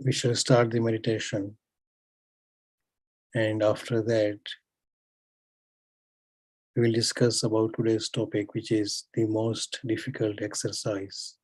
we shall start the meditation. And after that, we will discuss about today's topic, which is the most difficult exercise.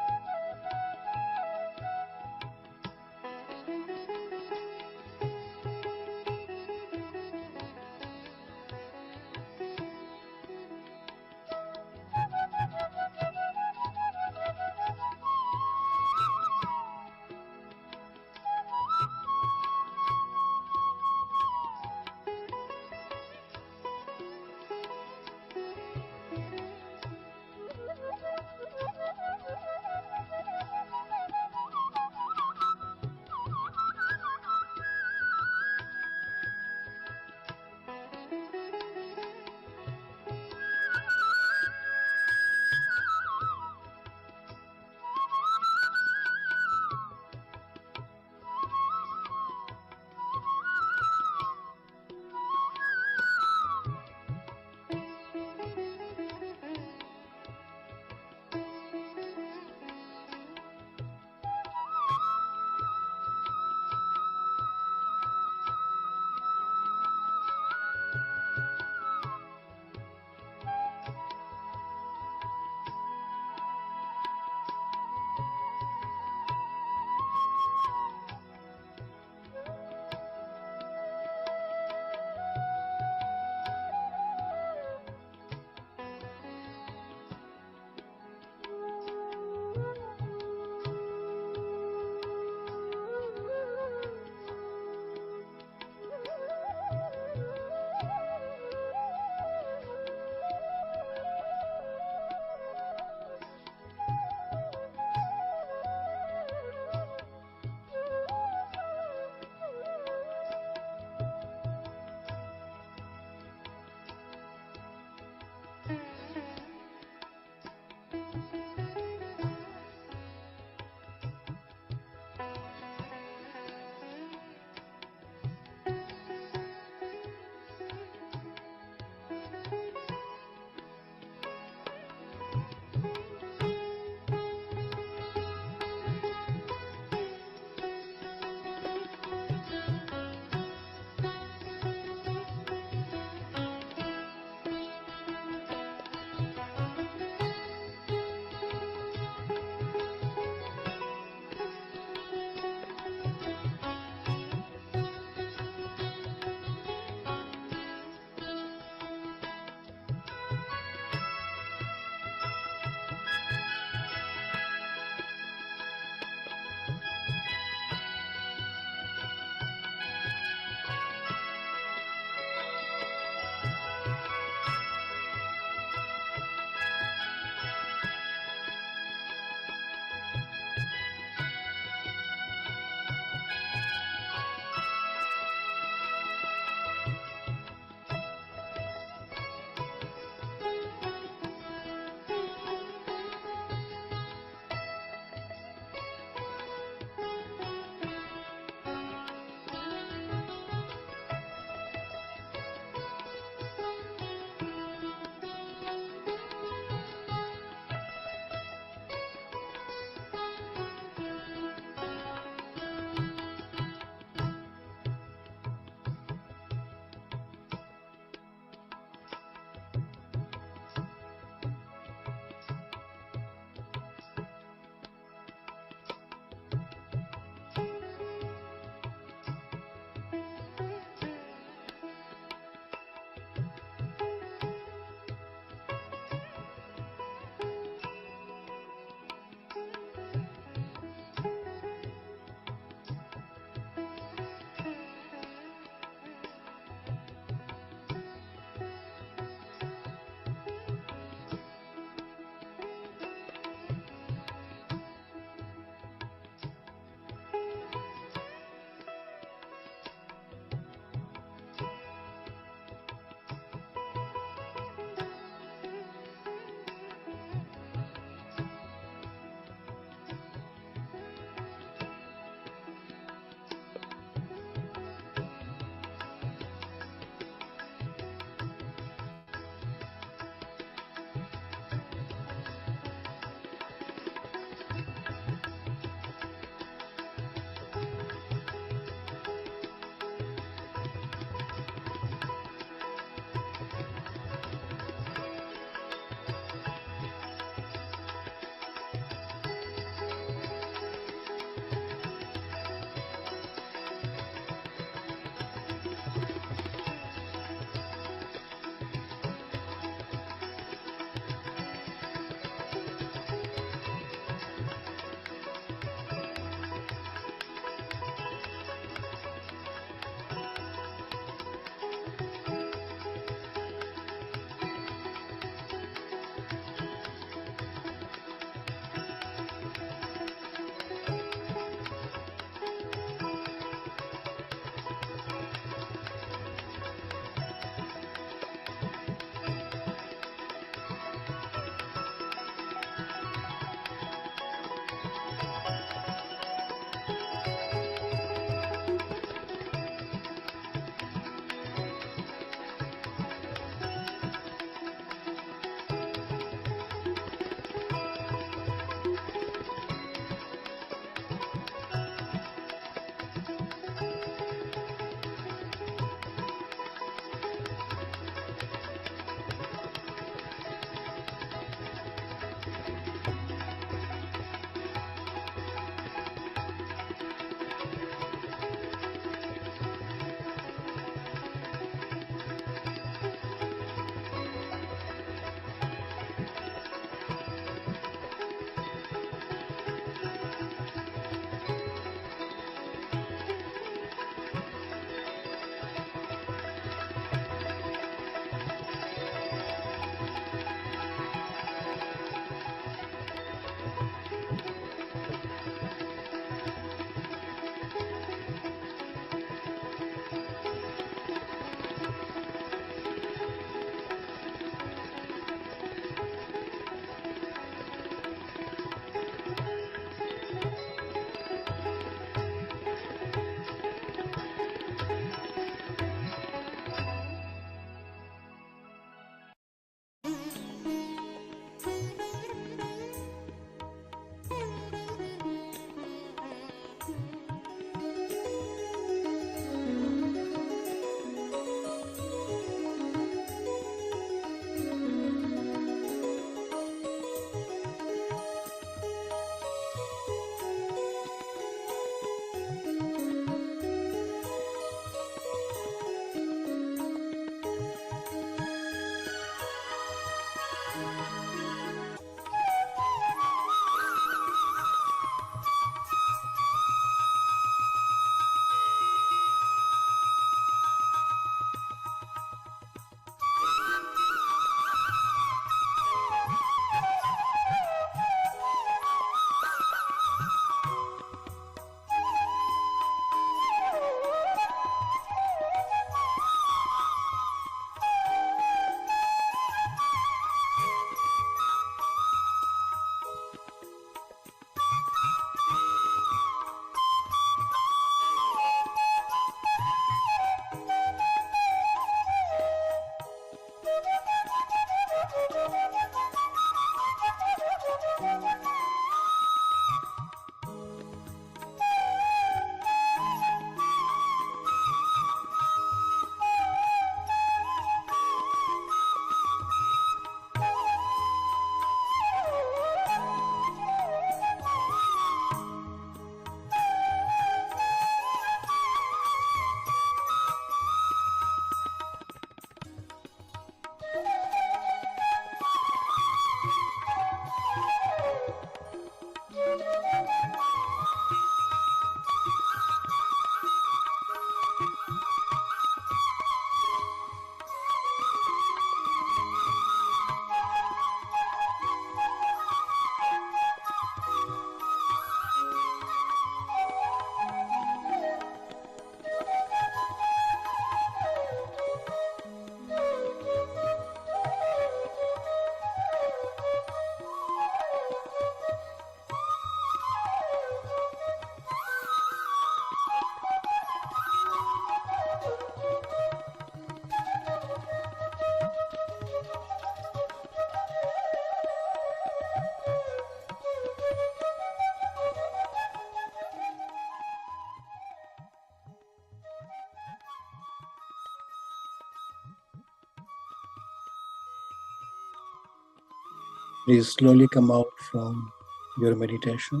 Please slowly come out from your meditation.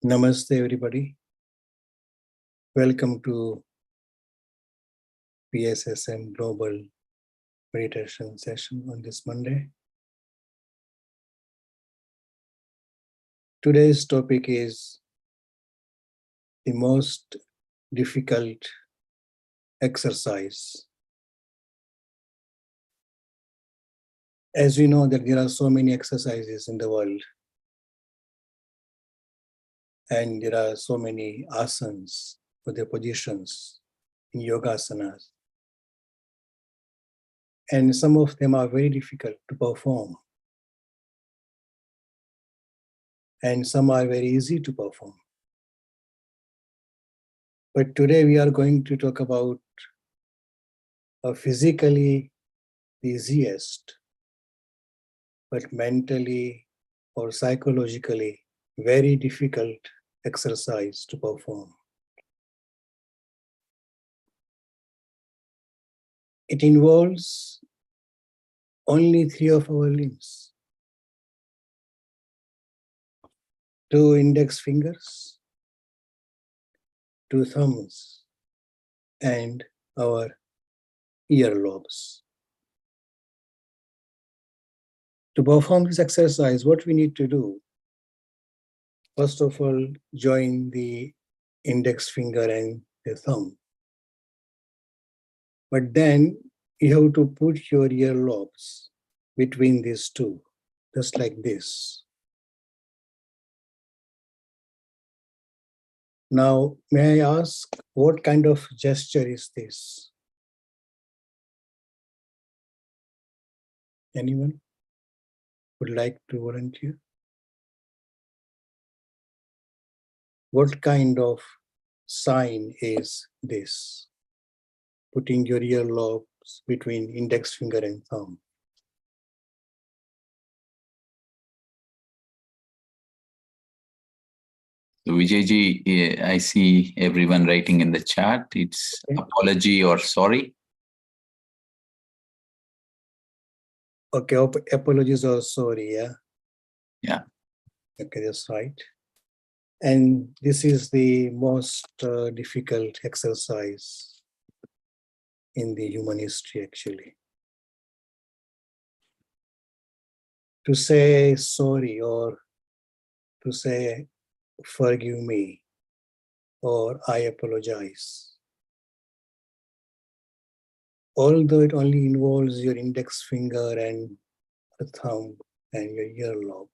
Namaste, everybody. Welcome to PSSM Global Meditation Session on this Monday. Today's topic is the most difficult exercise. As we know that there are so many exercises in the world, and there are so many asanas for their positions in yogasanas. And some of them are very difficult to perform. And some are very easy to perform. But today we are going to talk about a physically the easiest, but mentally or psychologically very difficult exercise to perform. It involves only 3 of our limbs: 2 index fingers, 2 thumbs, and our earlobes. To perform this exercise, what we need to do, first of all, join the index finger and the thumb. But then you have to put your earlobes between these two, just like this. Now, may I ask, what kind of gesture is this? Anyone would like to volunteer? What kind of sign is this? Putting your earlobes between index finger and thumb. So Vijay ji, I see everyone writing in the chat. It's okay. Apology or sorry. Okay, apologies or sorry, yeah? Yeah. Okay, that's right. And this is the most difficult exercise in the human history, actually. To say sorry or to say forgive me or I apologize, although it only involves your index finger and a thumb and your earlobe,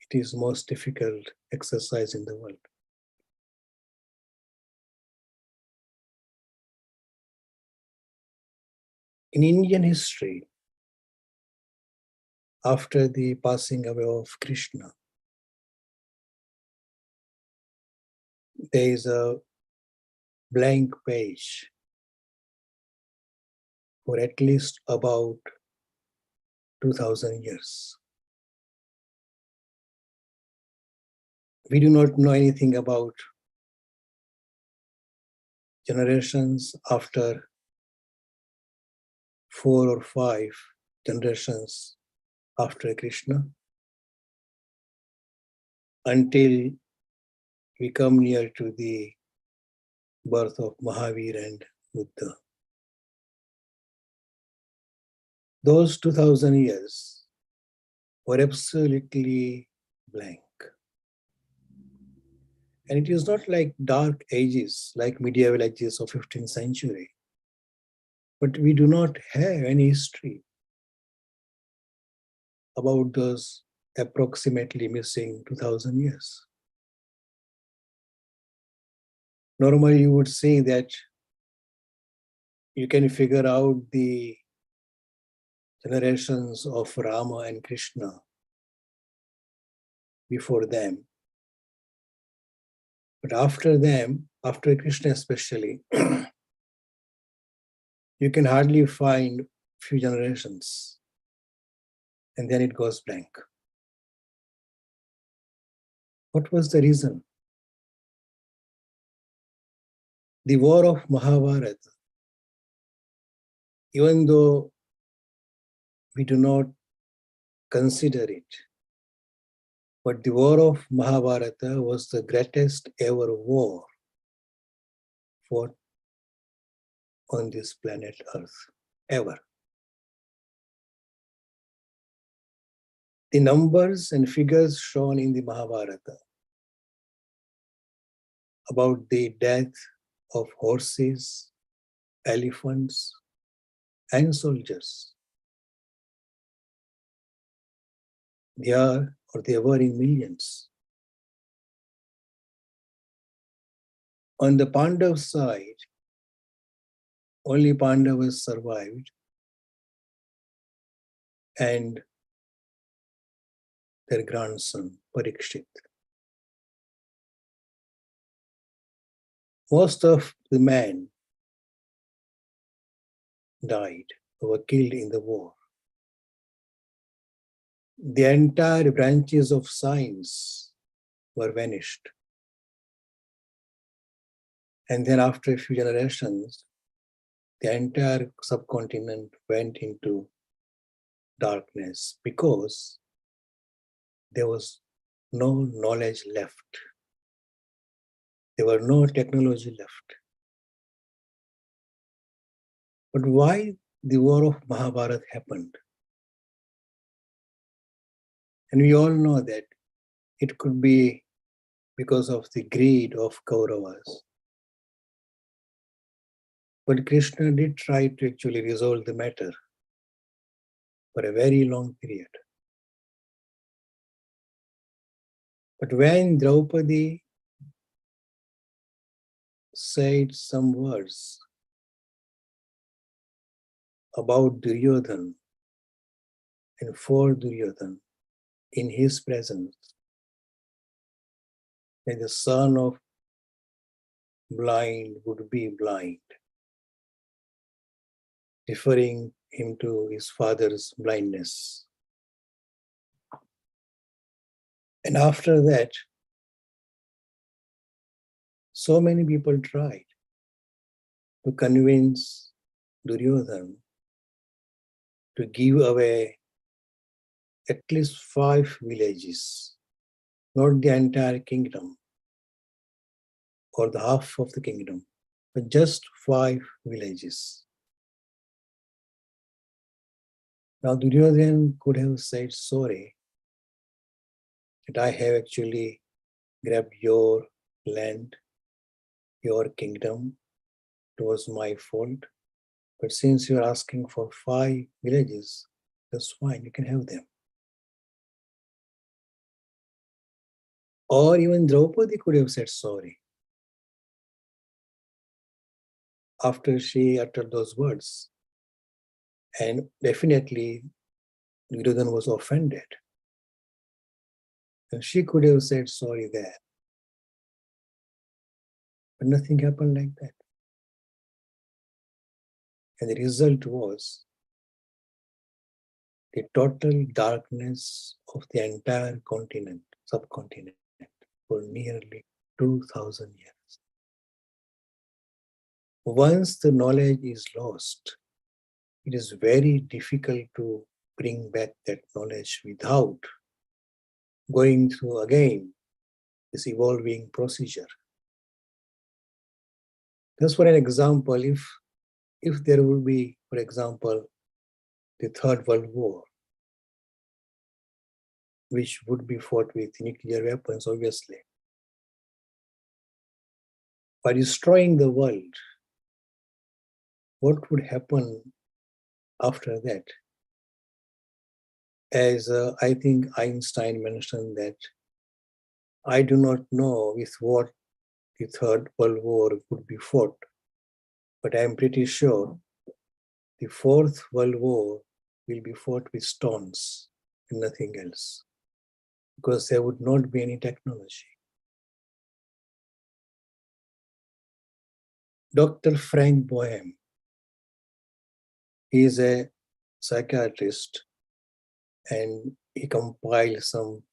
it is the most difficult exercise in the world. In Indian history, after the passing away of Krishna, there is a blank page for at least about 2000 years. We do not know anything about generations after 4 or 5 generations after Krishna, until we come near to the birth of Mahavir and Buddha. Those 2000 years were absolutely blank. And it is not like dark ages, like medieval ages of 15th century. But we do not have any history about those approximately missing 2000 years. Normally, you would say that you can figure out the generations of Rama and Krishna before them. But after them, after Krishna especially, you can hardly find few generations. And then it goes blank. What was the reason? The war of Mahabharata, even though we do not consider it, but the war of Mahabharata was the greatest ever war fought on this planet Earth, ever. The numbers and figures shown in the Mahabharata about the death of horses, elephants, and soldiers, they were in millions. On the Pandav side, only Pandavas survived, and their grandson, Parikshit. Most of the men died or were killed in the war. The entire branches of science were vanished. And then after a few generations, the entire subcontinent went into darkness because there was no knowledge left. There were no technology left. But why the war of Mahabharata happened? And we all know that it could be because of the greed of Kauravas. But Krishna did try to actually resolve the matter for a very long period. But when Draupadi said some words about Duryodhana and for Duryodhana in his presence, that the son of blind would be blind, referring him to his father's blindness. And after that, so many people tried to convince Duryodhana to give away at least 5 villages, not the entire kingdom or the half of the kingdom, but just 5 villages. Now Duryodhana could have said sorry that I have actually grabbed your land, your kingdom, it was my fault. But since you're asking for 5 villages, that's fine, you can have them. Or even Draupadi could have said sorry after she uttered those words. And definitely Duryodhana was offended. And she could have said sorry there. But nothing happened like that. And the result was the total darkness of the entire continent, subcontinent, for nearly 2000 years. Once the knowledge is lost, it is very difficult to bring back that knowledge without going through again this evolving procedure. Just for an example, if there would be, for example, the Third World War, which would be fought with nuclear weapons, obviously, by destroying the world, what would happen after that? As I think Einstein mentioned that I do not know with what the Third World War would be fought, but I am pretty sure the Fourth World War will be fought with stones and nothing else, because there would not be any technology. Dr. Frank Boehm is a psychiatrist, and he compiled some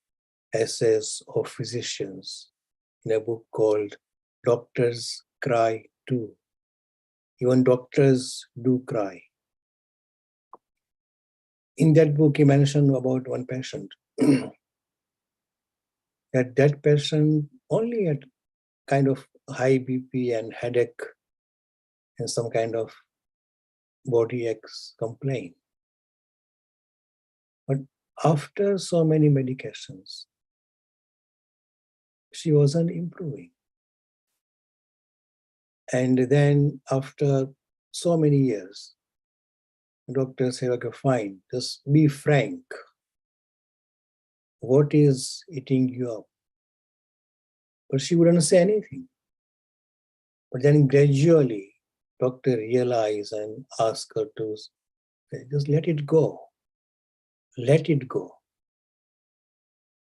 essays of physicians in a book called Doctors Cry Too. Even doctors do cry. In that book, he mentioned about one patient. that patient only had kind of high BP and headache and some kind of body aches complaint. But after so many medications, she wasn't improving. And then after so many years, the doctor said, okay, fine, just be frank. What is eating you up? But she wouldn't say anything. But then gradually, doctor realized and asked her to say, just let it go. Let it go.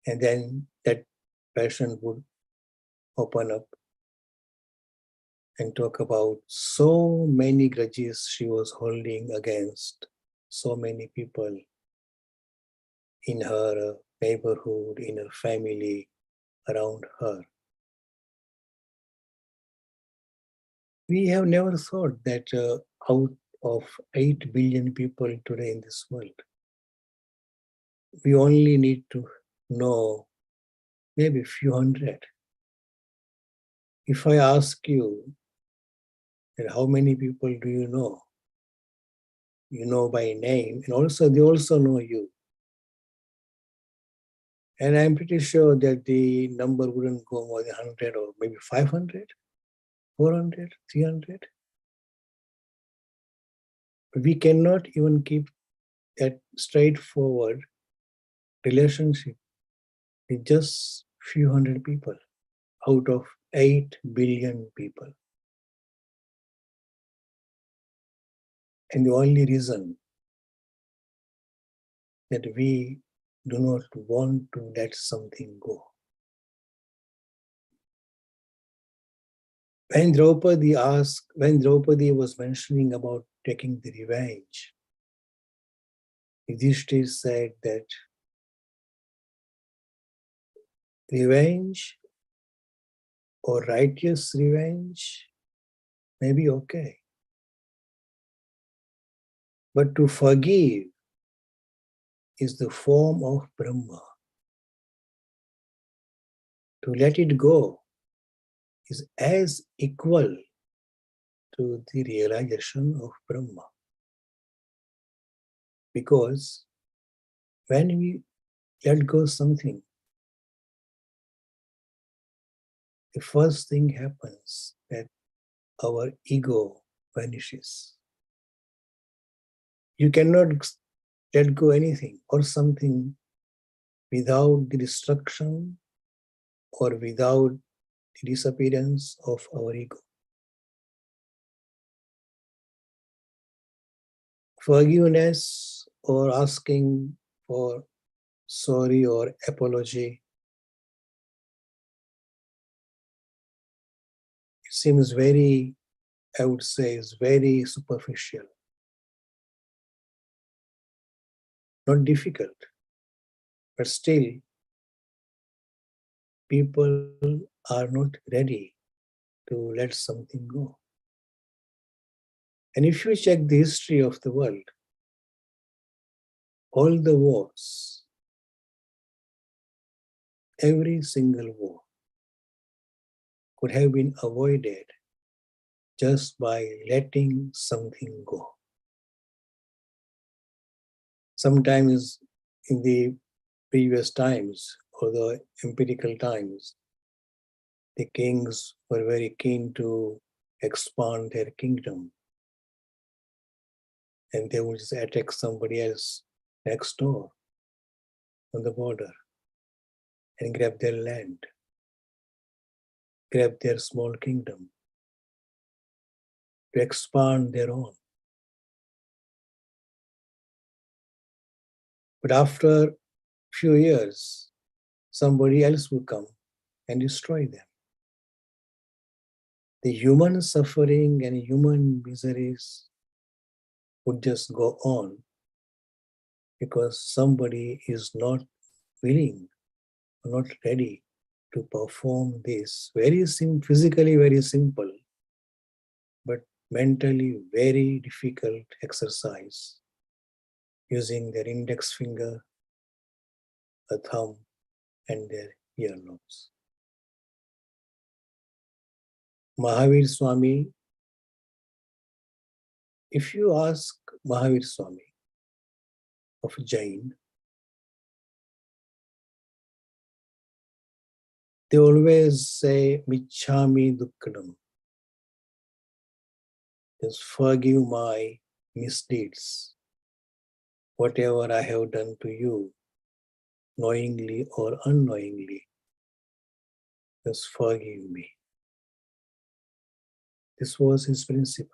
And then that patient would open up and talk about so many grudges she was holding against so many people in her neighborhood, in her family, around her. We have never thought that out of 8 billion people today in this world, we only need to know maybe a few hundred. If I ask you, how many people do you know? You know by name, and also they also know you. And I'm pretty sure that the number wouldn't go more than 100 or maybe 500, 400, 300. We cannot even keep that straightforward relationship with just few hundred people out of 8 billion people. And the only reason that we do not want to let something go. When Draupadi was mentioning about taking the revenge, Yudhishthira said that revenge or righteous revenge may be okay. But to forgive is the form of Brahma. To let it go is as equal to the realization of Brahma. Because when we let go something, the first thing happens that our ego vanishes. You cannot let go anything or something without the destruction or without the disappearance of our ego. Forgiveness or asking for sorry or apology, it seems very, I would say, is very superficial. Not difficult, but still people are not ready to let something go. And if you check the history of the world, all the wars, every single war, could have been avoided just by letting something go. Sometimes in the previous times or the empirical times, the kings were very keen to expand their kingdom, and they would just attack somebody else next door on the border and grab their land, grab their small kingdom to expand their own. But after a few years, somebody else would come and destroy them. The human suffering and human miseries would just go on because somebody is not willing or not ready to perform this physically very simple, but mentally very difficult exercise using their index finger, a thumb, and their earlobes. Mahavir Swami, if you ask Mahavir Swami of Jain, they always say, Michhami Dukkadam. Just forgive my misdeeds, whatever I have done to you, knowingly or unknowingly. Just forgive me. This was his principle.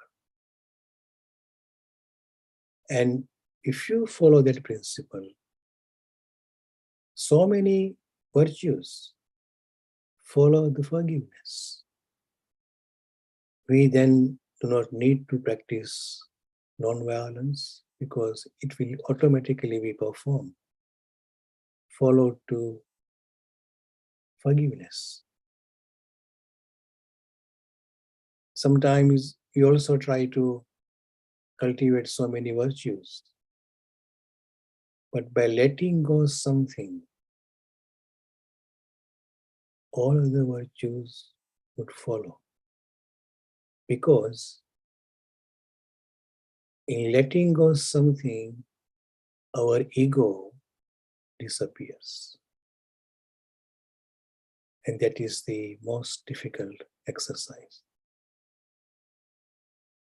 And if you follow that principle, so many virtues follow the forgiveness. We then do not need to practice non-violence because it will automatically be performed, followed to forgiveness. Sometimes we also try to cultivate so many virtues, but by letting go something, all other virtues would follow. Because in letting go something, our ego disappears. And that is the most difficult exercise.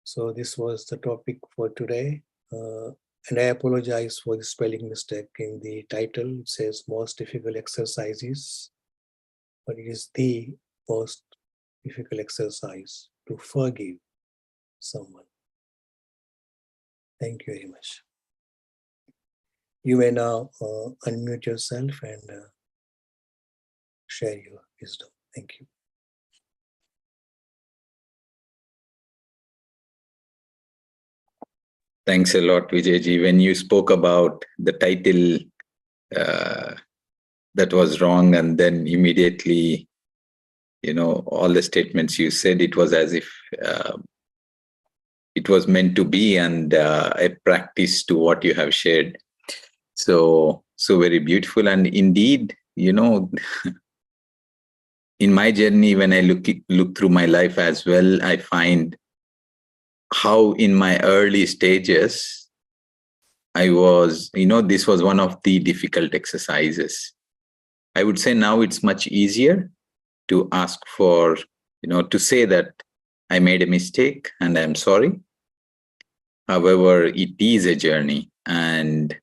So this was the topic for today. And I apologize for the spelling mistake in the title. It says most difficult exercises, but it is the most difficult exercise to forgive someone. Thank you very much. You may now unmute yourself and share your wisdom. Thank you. Thanks a lot, Vijayji. When you spoke about the title that was wrong, and then immediately, all the statements you said, it was as if it was meant to be, and a practice to what you have shared. So very beautiful. And indeed, in my journey, when I look through my life as well, I find how in my early stages, I was, this was one of the difficult exercises. I would say now it's much easier to ask for, to say that I made a mistake and I'm sorry. However, it is a journey, and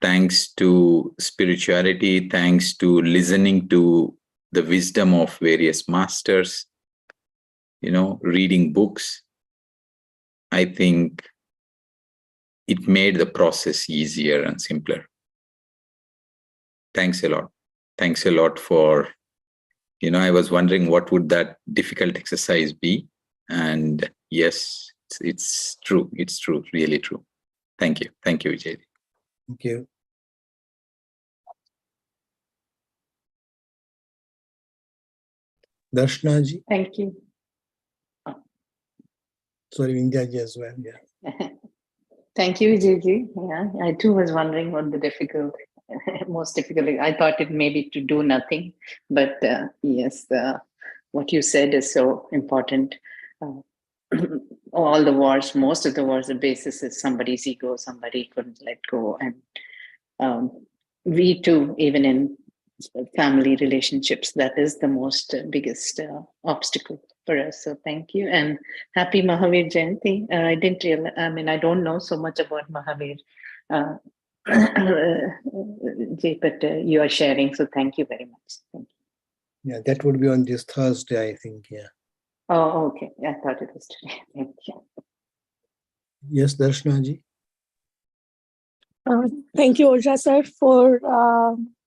thanks to spirituality, thanks to listening to the wisdom of various masters, reading books, I think it made the process easier and simpler. Thanks a lot. Thanks a lot for, I was wondering what would that difficult exercise be? And yes, it's true. It's true, really true. Thank you. Thank you, Vijay. Thank you. Darshanaji. Thank you. Sorry, Vindhyaji as well. Yeah. Thank you, Vijayji. Yeah, I too was wondering what the most difficult. I thought it may be to do nothing, but yes, what you said is so important. Uh, all the wars, most of the wars, the basis is somebody's ego, somebody couldn't let go. And we too, even in family relationships, that is the most biggest obstacle for us. So thank you, and happy Mahavir Jayanti. I didn't realize, I mean, I don't know so much about Mahavir, uh, Jay, but you are sharing, so thank you very much. Thank you. Yeah, that would be on this Thursday, I think. Yeah. Oh, okay. I thought it was today. Thank you. Yes, Darshana ji. Thank you, Oja sir, for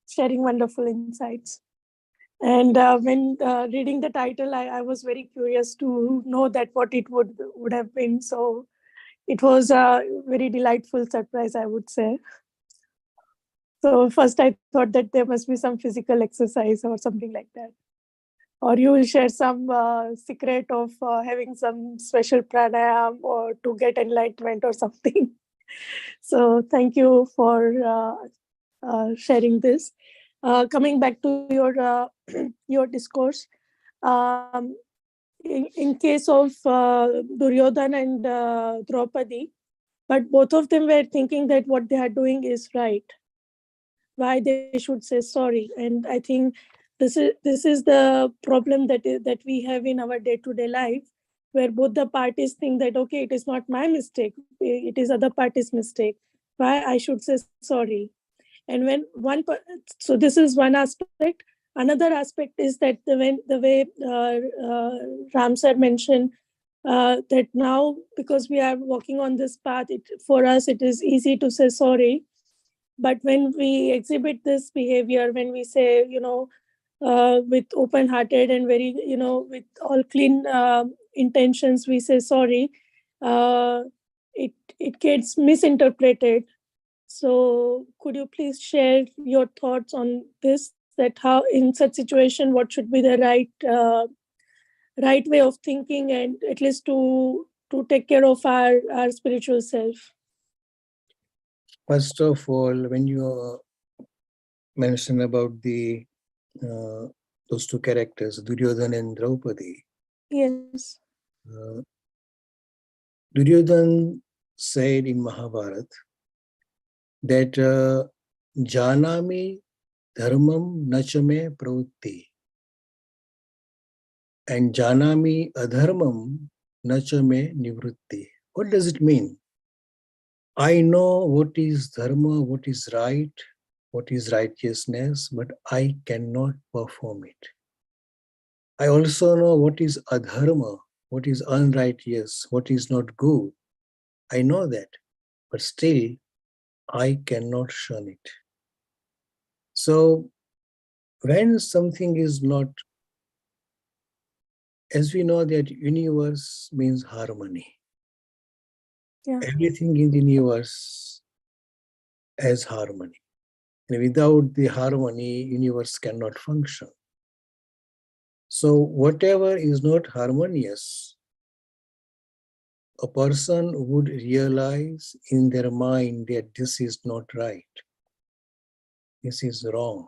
sharing wonderful insights. And when reading the title, I was very curious to know that what it would have been. So it was a very delightful surprise, I would say. So first I thought that there must be some physical exercise or something like that. Or you will share some secret of having some special pranayam or to get enlightenment or something. So thank you for sharing this. Coming back to your discourse, um, in case of Duryodhan and Draupadi, but both of them were thinking that what they are doing is right. Why they should say sorry, and I think this is the problem that we have in our day-to-day life, where both the parties think that okay, it is not my mistake, it is other party's mistake. Why I should say sorry? And when so this is one aspect. Another aspect is that the way Ram sir mentioned, that now because we are walking on this path, for us it is easy to say sorry. But when we exhibit this behavior, when we say, with open hearted and very, with all clean intentions, we say sorry, uh, it gets misinterpreted. So could you please share your thoughts on this, that how in such situation, what should be the right way of thinking, and at least to take care of our spiritual self? First of all, when you mention about those two characters, Duryodhan and Draupadi, Yes. uh, Duryodhan said in Mahabharata that janami dharmam nachame pravritti and janami adharmam nachame nivritti. What does it mean? I know what is dharma, what is right, what is righteousness, but I cannot perform it. I also know what is adharma, what is unrighteous, what is not good. I know that, but still I cannot shun it. So when something is not, as we know that universe means harmony. Yeah. Everything in the universe has harmony. And without the harmony, universe cannot function. So whatever is not harmonious, a person would realize in their mind that this is not right. This is wrong.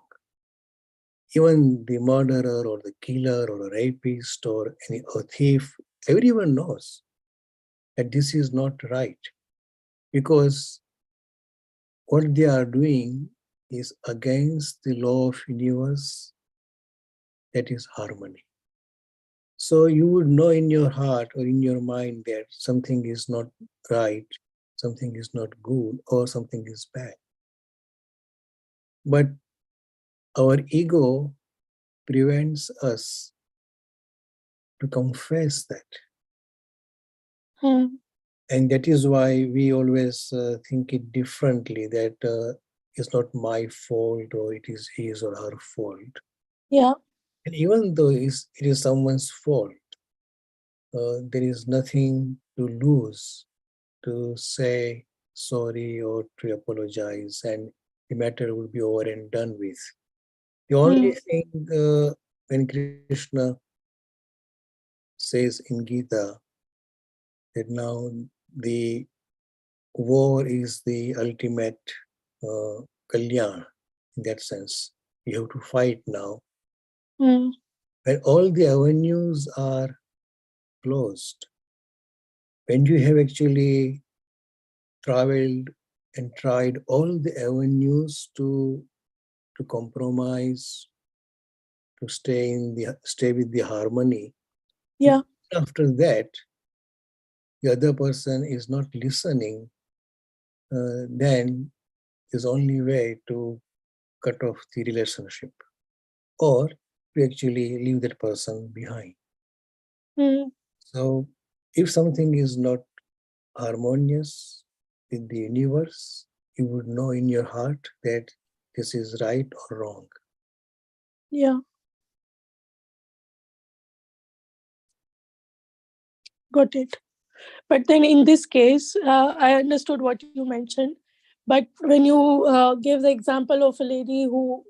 Even the murderer or the killer or a rapist or a thief, everyone knows that this is not right, because what they are doing is against the law of universe, that is harmony. So you would know in your heart or in your mind that something is not right, something is not good, or something is bad. But our ego prevents us to confess that. And that is why we always think it differently, that it's not my fault or it is his or her fault. Yeah. And even though it is someone's fault, there is nothing to lose to say sorry or to apologize, and the matter will be over and done with. The only thing when Krishna says in Gita that now the war is the ultimate kalyan, in that sense, you have to fight now. when all the avenues are closed, when you have actually traveled and tried all the avenues to compromise, to stay with the harmony. Yeah. After that, the other person is not listening, then there's only way to cut off the relationship or to actually leave that person behind. Mm. So if something is not harmonious with the universe, you would know in your heart that this is right or wrong. Yeah. Got it. But then in this case, I understood what you mentioned. But when you gave the example of a lady who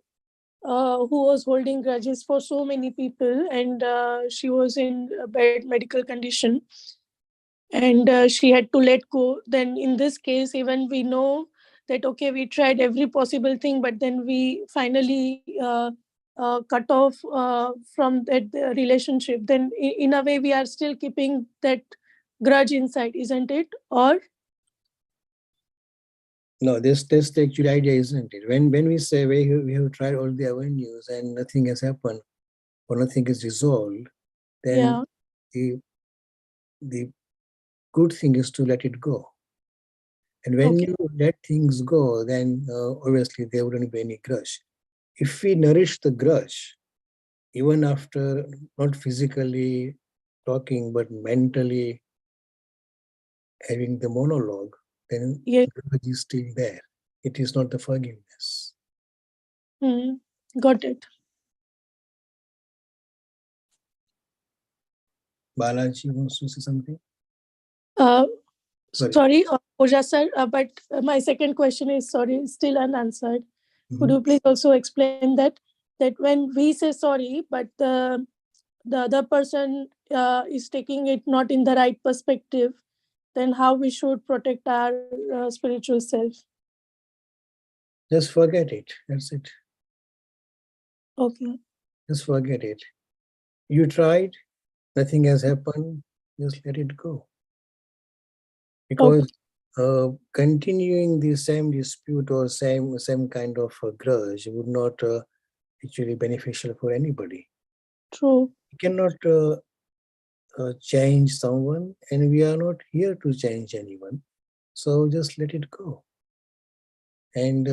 was holding grudges for so many people, and she was in a bad medical condition, and she had to let go, then in this case, even we know that, okay, we tried every possible thing, but then we finally cut off from that relationship, then in a way we are still keeping that grudge inside, isn't it? Or No, that's the actual idea, isn't it? When we say we have tried all the avenues and nothing has happened or nothing is resolved, then yeah. the good thing is to let it go. And when Okay. you let things go, then obviously there wouldn't be any grudge. If we nourish the grudge, even after not physically talking but mentally having the monologue, then Yeah. the grudge is still there. It is not the forgiveness. Mm. Got it. Balaji wants to say something? uh, Sorry. Sorry, Pooja sir, but my second question is, sorry, still unanswered. Could Mhm. you please also explain that when we say sorry, but the other person is taking it not in the right perspective, then how we should protect our spiritual self? Just forget it. That's it. Okay. Just forget it. You tried, nothing has happened, just let it go. Because continuing the same dispute or same kind of grudge would not actually beneficial for anybody. True. We cannot change someone, and we are not here to change anyone. So just let it go. And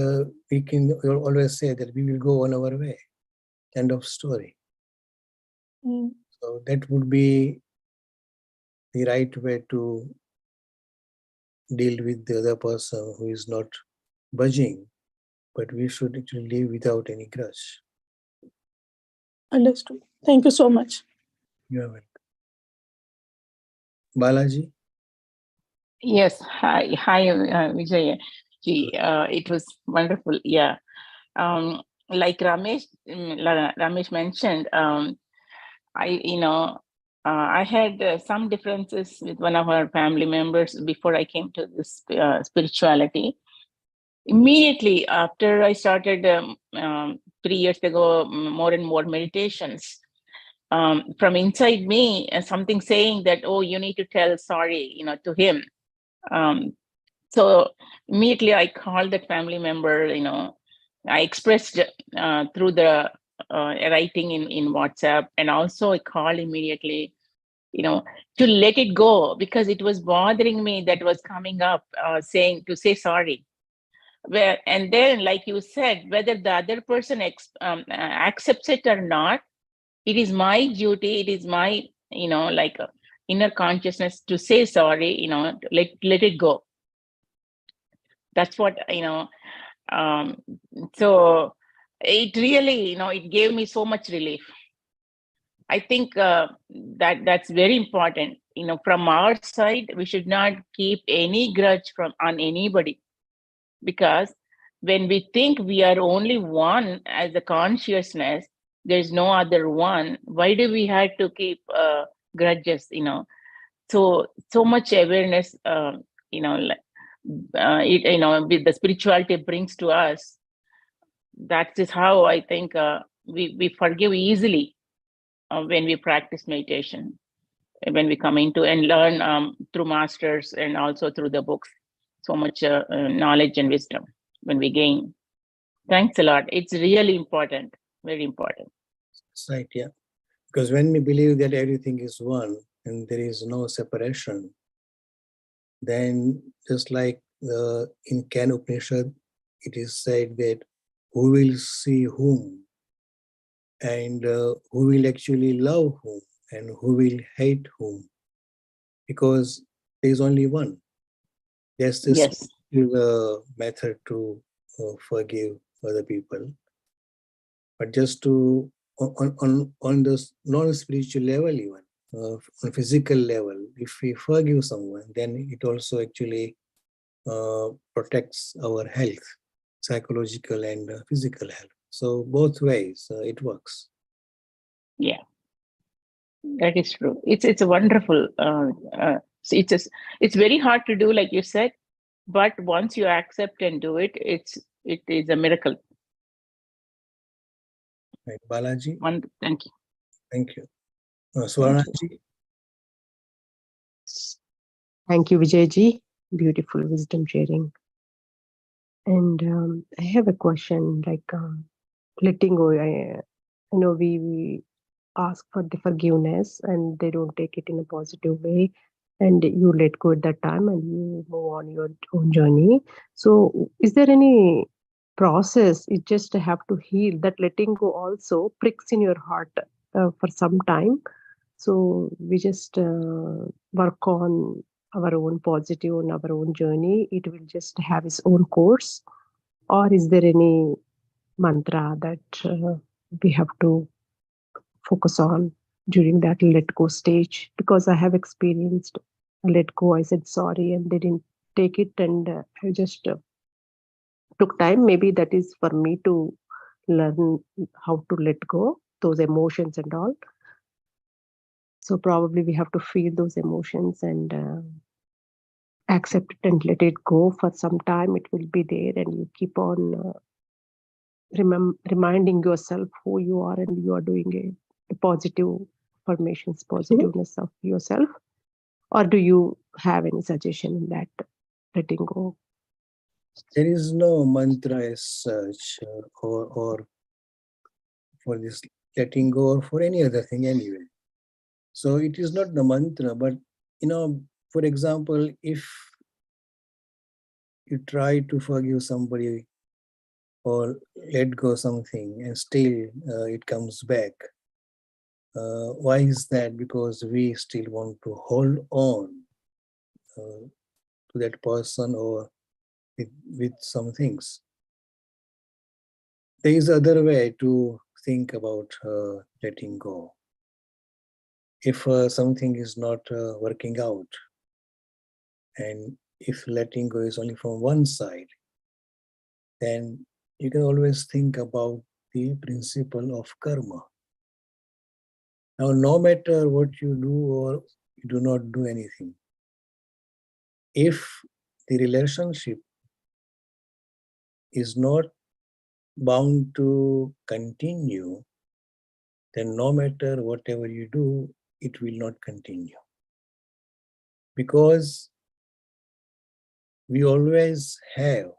we can always say that we will go on our way. End of story. Mm. So that would be the right way to deal with the other person who is not budging, but we should actually live without any grudge. Understood. Thank you so much. You are welcome. Balaji? Yes, hi, Vijay. It was wonderful. Yeah, like Ramesh mentioned, I had some differences with one of our family members before I came to this spirituality. Immediately after I started 3 years ago, more and more meditations. From inside me, something saying that, oh, you need to tell sorry, to him. So immediately I called that family member, I expressed through the writing in WhatsApp, and also I called immediately, to let it go, because it was bothering me that was coming up, saying to say sorry. And then, like you said, whether the other person accepts it or not, it is my duty, it is my, inner consciousness to say sorry, let it go. That's what, um, so it really, it gave me so much relief. I think that's very important. From our side, we should not keep any grudge on anybody, because when we think we are only one as a consciousness, there's no other one. Why do we have to keep grudges? So much awareness. With the spirituality brings to us. That is how I think we forgive easily. when we practice meditation, when we come into and learn through masters and also through the books, so much knowledge and wisdom when we gain. Thanks a lot. It's really important, very important. That's right, yeah. Because when we believe that everything is one and there is no separation, then just like in Can Upanishad, it is said that who will see whom, and who will actually love whom, and who will hate whom, because there is only one. There's this Yes. method to forgive other people, but just to on the non-spiritual level, even on physical level, if we forgive someone, then it also actually protects our health, psychological and physical health. So both ways it works. Yeah, that is true. It's a wonderful. It's very hard to do, like you said, but once you accept and do it, it is a miracle. Right, Balaji? Thank you. Thank you. Swarnaji? Thank you, Vijayji. Beautiful wisdom sharing. And I have a question, like letting go. I know we ask for the forgiveness and they don't take it in a positive way, and you let go at that time and you move on your own journey. So is there any process you just have to heal? That letting go also pricks in your heart for some time. So we just work on our own positive on our own journey. It will just have its own course. Or is there any mantra that we have to focus on during that let go stage? Because I have experienced a let go. I said sorry and they didn't take it, and I just took time. Maybe that is for me to learn how to let go those emotions and all. So probably we have to feel those emotions and accept it and let it go for some time. It will be there, and you keep on reminding yourself who you are, and you are doing a positive formations, positiveness of yourself. Or do you have any suggestion in that letting go? There is no mantra as such, or for this letting go, or for any other thing anyway. So it is not the mantra, but for example, if you try to forgive somebody or let go something and still it comes back, why is that? Because we still want to hold on to that person or with some things. There is other way to think about letting go. If something is not working out, and if letting go is only from one side, then you can always think about the principle of karma. Now, no matter what you do or you do not do anything, if the relationship is not bound to continue, then no matter whatever you do, it will not continue. Because we always have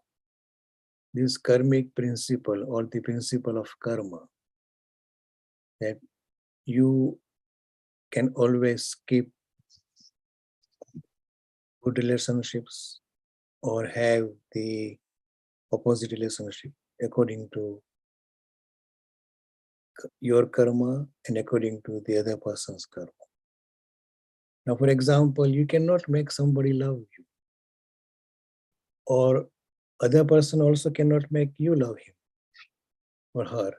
this karmic principle or the principle of karma, that you can always keep good relationships or have the opposite relationship according to your karma and according to the other person's karma. Now, for example, you cannot make somebody love you, or other person also cannot make you love him or her.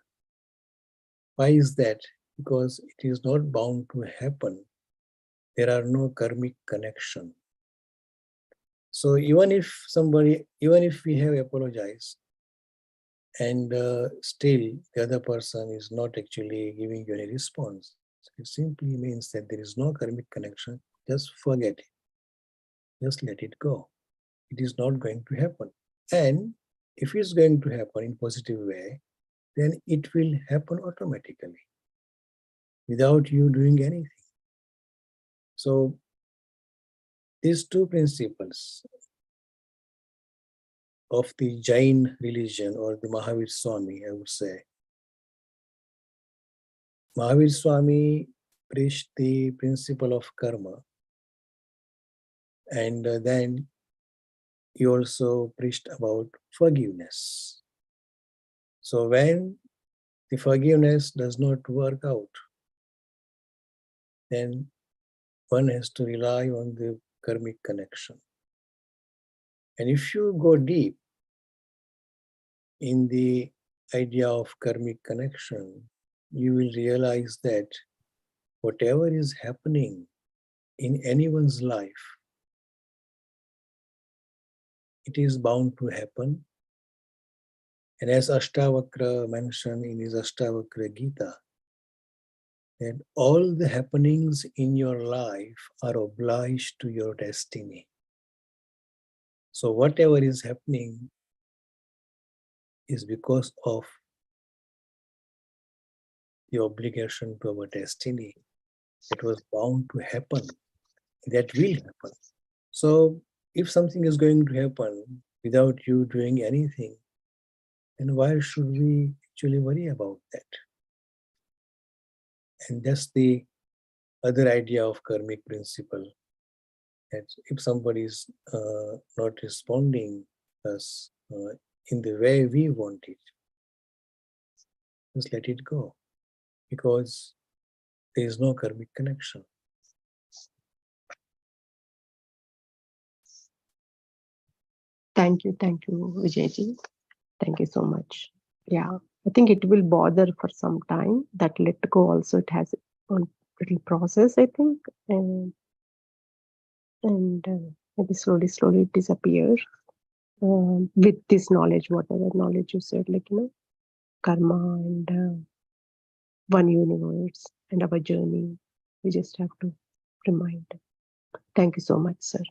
Why is that? Because it is not bound to happen. There are no karmic connection. So even if we have apologized, and still the other person is not actually giving you any response, it simply means that there is no karmic connection. Just forget it. Just let it go. It is not going to happen. And if it's going to happen in positive way, then it will happen automatically without you doing anything. So these two principles of the Jain religion, or the Mahavir Swami, I would say. Mahavir Swami preached the principle of karma, and then he also preached about forgiveness. So when the forgiveness does not work out, then one has to rely on the karmic connection. And if you go deep in the idea of karmic connection, you will realize that whatever is happening in anyone's life, it is bound to happen. And as Ashtavakra mentioned in his Ashtavakra Gita, that all the happenings in your life are obliged to your destiny. So whatever is happening is because of the obligation to our destiny. It was bound to happen. That will happen. So if something is going to happen without you doing anything, then why should we actually worry about that? And that's the other idea of karmic principle. That if somebody is not responding us in the way we want it, just let it go, because there is no karmic connection. Thank you, Vijayji. Thank you so much. Yeah, I think it will bother for some time. That let go also, it has its own little process, I think, and maybe slowly disappear with this knowledge, whatever knowledge you said, like, karma and one universe and our journey. We just have to remind. Thank you so much, sir,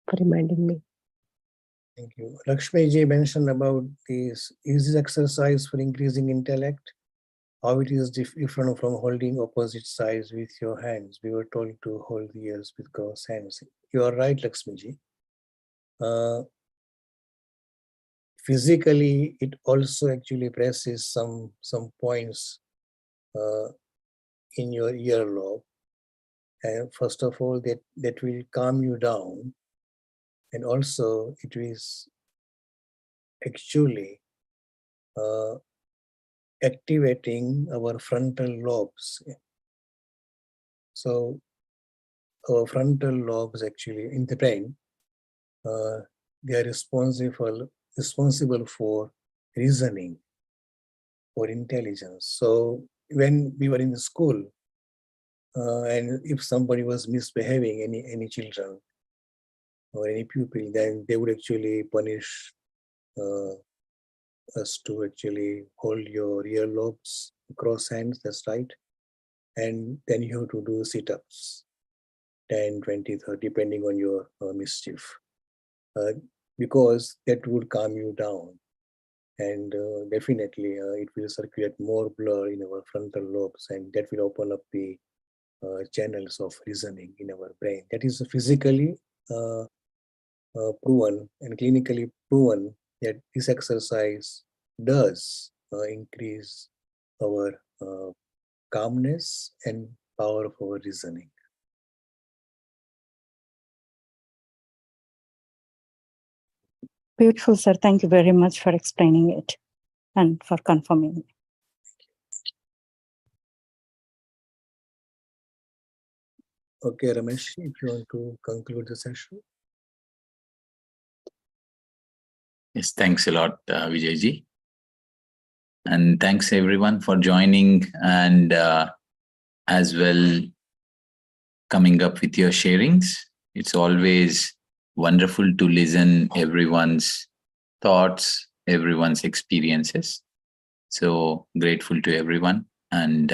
for reminding me. Thank you. Lakshmi ji mentioned about this easy exercise for increasing intellect, how it is different from holding opposite sides with your hands. We were told to hold the ears with crossed hands. You are right, Lakshmi ji. Physically, it also actually presses some points in your earlobe. And first of all, that will calm you down. And also, it is actually activating our frontal lobes. So our frontal lobes actually in the brain, they are responsible for reasoning, for intelligence. So when we were in the school, and if somebody was misbehaving, any children or any pupil, then they would actually punish us to actually hold your earlobes, cross hands, that's right. And then you have to do sit-ups, 10, 20, 30, depending on your mischief. Because that would calm you down. And definitely it will circulate more blood in our frontal lobes, and that will open up the channels of reasoning in our brain. That is physically proven and clinically proven that this exercise does increase our calmness and power of our reasoning. Beautiful, sir. Thank you very much for explaining it and for confirming. Okay, Ramesh, if you want to conclude the session. Yes, thanks a lot, Vijayji. And thanks everyone for joining and as well coming up with your sharings. It's always wonderful to listen everyone's thoughts, everyone's experiences. So grateful to everyone. And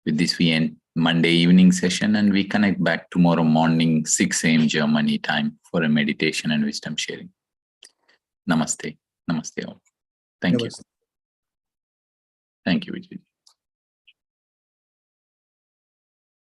with this, we end Monday evening session, and we connect back tomorrow morning, 6 a.m. Germany time for a meditation and wisdom sharing. Namaste. Namaste all. Thank you. Thank you, Vijay.